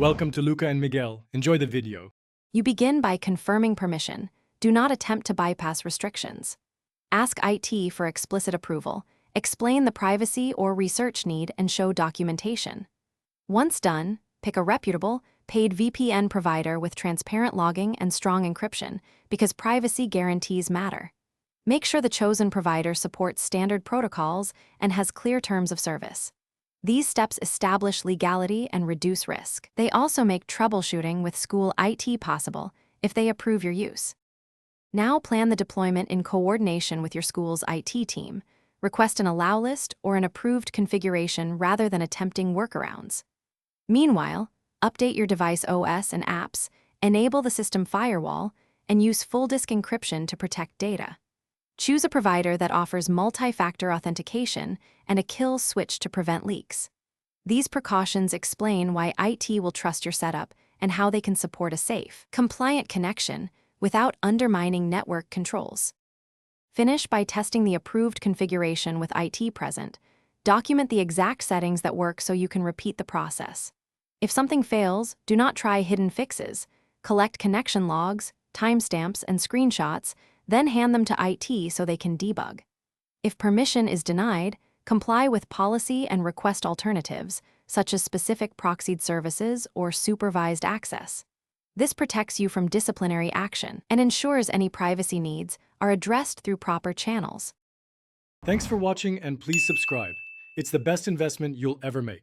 Welcome to Luca and Miguel. Enjoy the video. You begin by confirming permission. Do not attempt to bypass restrictions. Ask IT for explicit approval. Explain the privacy or research need and show documentation. Once done, pick a reputable, paid VPN provider with transparent logging and strong encryption, because privacy guarantees matter. Make sure the chosen provider supports standard protocols and has clear terms of service. These steps establish legality and reduce risk. They also make troubleshooting with school IT possible if they approve your use. Now plan the deployment in coordination with your school's IT team. Request an allow list or an approved configuration rather than attempting workarounds. Meanwhile, update your device OS and apps, enable the system firewall, and use full disk encryption to protect data. Choose a provider that offers multi-factor authentication and a kill switch to prevent leaks. These precautions explain why IT will trust your setup and how they can support a safe, compliant connection without undermining network controls. Finish by testing the approved configuration with IT present. Document the exact settings that work so you can repeat the process. If something fails, do not try hidden fixes. Collect connection logs, timestamps, and screenshots, then hand them to IT so they can debug. If permission is denied, comply with policy and request alternatives, such as specific proxied services or supervised access. This protects you from disciplinary action and ensures any privacy needs are addressed through proper channels. Thanks for watching and please subscribe. It's the best investment you'll ever make.